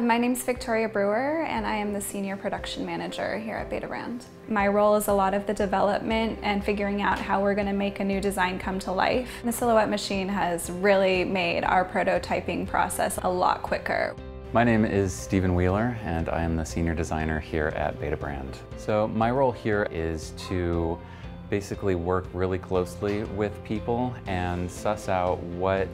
My name's Victoria Brewer, and I am the Senior Production Manager here at Betabrand. My role is a lot of the development and figuring out how we're going to make a new design come to life. The Silhouette machine has really made our prototyping process a lot quicker. My name is Stephen Wheeler, and I am the Senior Designer here at Betabrand. So my role here is to basically work really closely with people and suss out what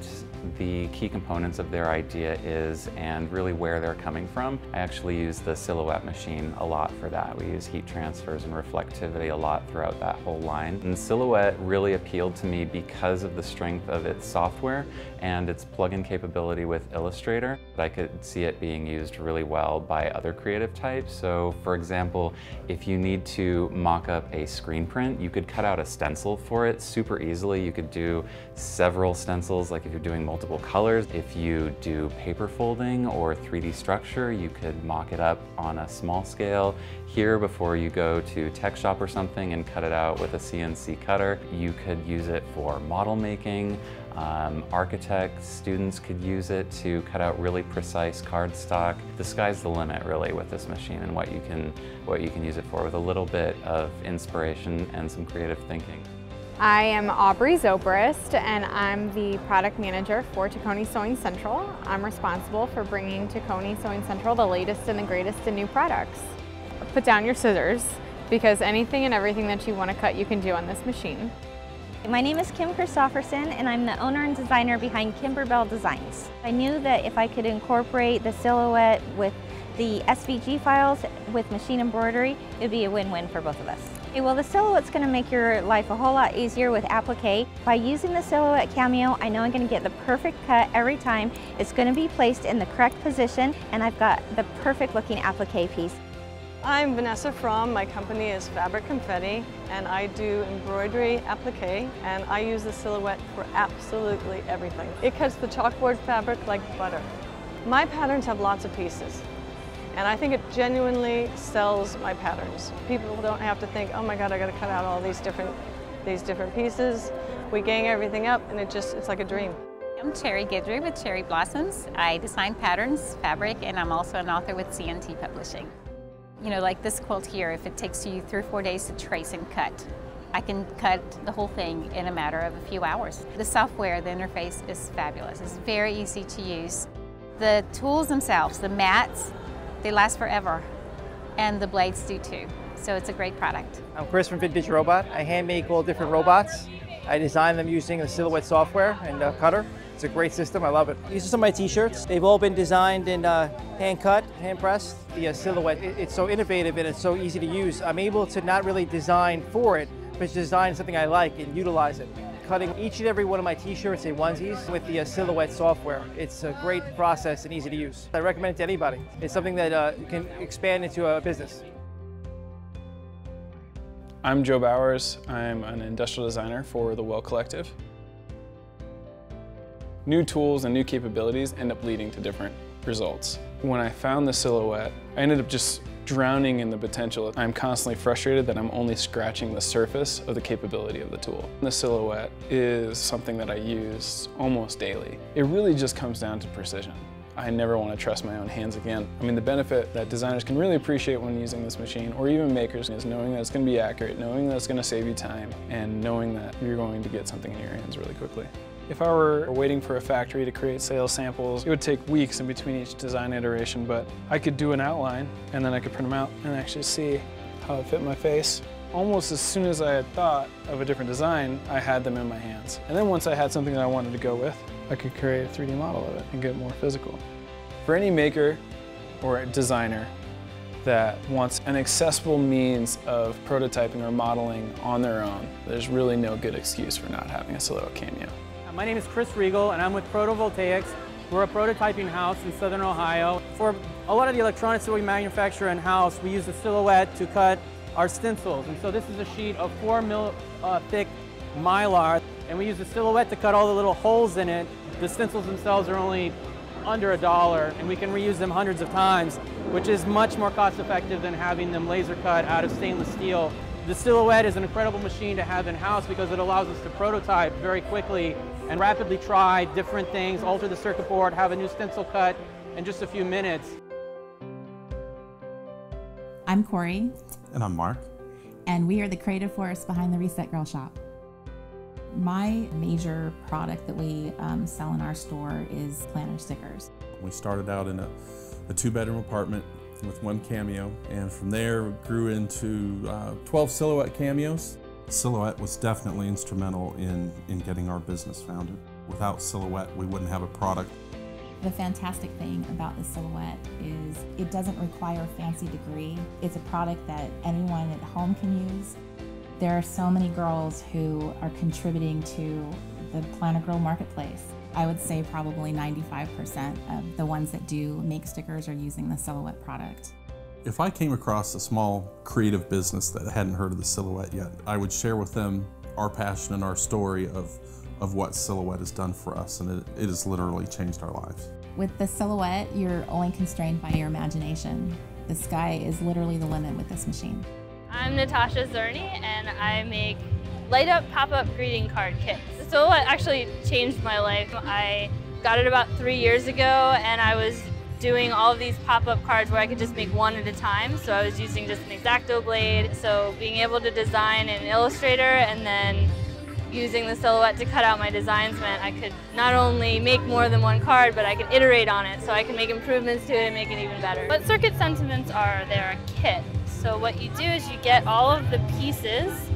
the key components of their idea is and really where they're coming from. I actually use the Silhouette machine a lot for that. We use heat transfers and reflectivity a lot throughout that whole line. And Silhouette really appealed to me because of the strength of its software and its plug-in capability with Illustrator. I could see it being used really well by other creative types. So for example, if you need to mock up a screen print, you could cut out a stencil for it super easily. You could do several stencils, like if you're doing multiple colors. If you do paper folding or 3D structure, you could mock it up on a small scale here before you go to tech shop or something and cut it out with a CNC cutter. You could use it for model making. Architects, students could use it to cut out really precise cardstock. The sky's the limit really with this machine and what you can use it for with a little bit of inspiration and some creative thinking. I am Aubrey Zobrist, and I'm the product manager for Tacony Sewing Central. I'm responsible for bringing Tacony Sewing Central the latest and the greatest in new products. Put down your scissors, because anything and everything that you want to cut you can do on this machine. My name is Kim Christofferson, and I'm the owner and designer behind Kimberbell Designs. I knew that if I could incorporate the Silhouette with the SVG files with machine embroidery, it would be a win-win for both of us. Well, the Silhouette's going to make your life a whole lot easier with applique. By using the Silhouette Cameo, I know I'm going to get the perfect cut every time. It's going to be placed in the correct position, and I've got the perfect looking applique piece. I'm Vanessa Fromm. My company is Fabric Confetti, and I do embroidery applique, and I use the Silhouette for absolutely everything. It cuts the chalkboard fabric like butter. My patterns have lots of pieces, and I think it genuinely sells my patterns. People don't have to think, oh my God, I gotta cut out all these different pieces. We gang everything up, and it's like a dream. I'm Cherry Guidry with Cherry Blossoms. I design patterns, fabric, and I'm also an author with CNT Publishing. You know, like this quilt here, if it takes you 3 or 4 days to trace and cut, I can cut the whole thing in a matter of a few hours. The software, the interface is fabulous. It's very easy to use. The tools themselves, the mats, they last forever, and the blades do too. So it's a great product. I'm Chris from Vintage Robot. I hand make all different robots. I design them using the Silhouette software and cutter. It's a great system, I love it. These are some of my t-shirts. They've all been designed and hand cut, hand pressed. The Silhouette, it's so innovative and it's so easy to use. I'm able to not really design for it, but design something I like and utilize it. Cutting each and every one of my t-shirts and onesies with the Silhouette software. It's a great process and easy to use. I recommend it to anybody. It's something that can expand into a business. I'm Joe Bowers. I'm an industrial designer for the Well Collective. New tools and new capabilities end up leading to different results. When I found the Silhouette, I ended up just drowning in the potential. I'm constantly frustrated that I'm only scratching the surface of the capability of the tool. The Silhouette is something that I use almost daily. It really just comes down to precision. I never want to trust my own hands again. I mean, the benefit that designers can really appreciate when using this machine, or even makers, is knowing that it's going to be accurate, knowing that it's going to save you time, and knowing that you're going to get something in your hands really quickly. If I were waiting for a factory to create sales samples, it would take weeks in between each design iteration, but I could do an outline, and then I could print them out and actually see how it fit my face. Almost as soon as I had thought of a different design, I had them in my hands. And then once I had something that I wanted to go with, I could create a 3D model of it and get more physical. For any maker or designer that wants an accessible means of prototyping or modeling on their own, there's really no good excuse for not having a Silhouette Cameo. My name is Chris Riegel, and I'm with Protovoltaics. We're a prototyping house in Southern Ohio. For a lot of the electronics that we manufacture in-house, we use the Silhouette to cut our stencils. And so this is a sheet of 4 mil thick Mylar, and we use the Silhouette to cut all the little holes in it. The stencils themselves are only under $1, and we can reuse them hundreds of times, which is much more cost-effective than having them laser cut out of stainless steel. The Silhouette is an incredible machine to have in-house because it allows us to prototype very quickly and rapidly try different things, alter the circuit board, have a new stencil cut in just a few minutes. I'm Corey. And I'm Mark. And we are the creative force behind the Reset Girl Shop. My major product that we sell in our store is planter stickers. We started out in a 2-bedroom apartment with 1 cameo, and from there grew into 12 Silhouette cameos. Silhouette was definitely instrumental in getting our business founded. Without Silhouette, we wouldn't have a product. The fantastic thing about the Silhouette is it doesn't require a fancy degree. It's a product that anyone at home can use. There are so many girls who are contributing to the Planter Girl marketplace. I would say probably 95% of the ones that do make stickers are using the Silhouette product. If I came across a small creative business that hadn't heard of the Silhouette yet, I would share with them our passion and our story of what Silhouette has done for us, and it has literally changed our lives. With the Silhouette, you're only constrained by your imagination. The sky is literally the limit with this machine. I'm Natasha Zerny, and I make light-up pop-up greeting card kits. The Silhouette actually changed my life. I got it about 3 years ago, and I was doing all of these pop-up cards where I could just make one at a time. So I was using just an X-Acto blade. So being able to design in Illustrator and then using the Silhouette to cut out my designs meant I could not only make more than one card, but I could iterate on it so I can make improvements to it and make it even better. What circuit sentiments are, they're a kit. So what you do is you get all of the pieces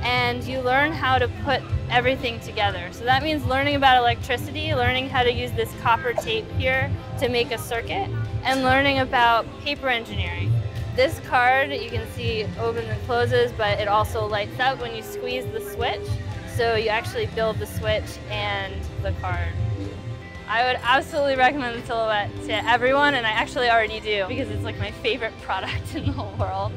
and you learn how to put everything together. So that means learning about electricity, learning how to use this copper tape here to make a circuit, and learning about paper engineering. This card, you can see opens and closes, but it also lights up when you squeeze the switch. So you actually build the switch and the card. I would absolutely recommend the Silhouette to everyone, and I actually already do because it's like my favorite product in the whole world.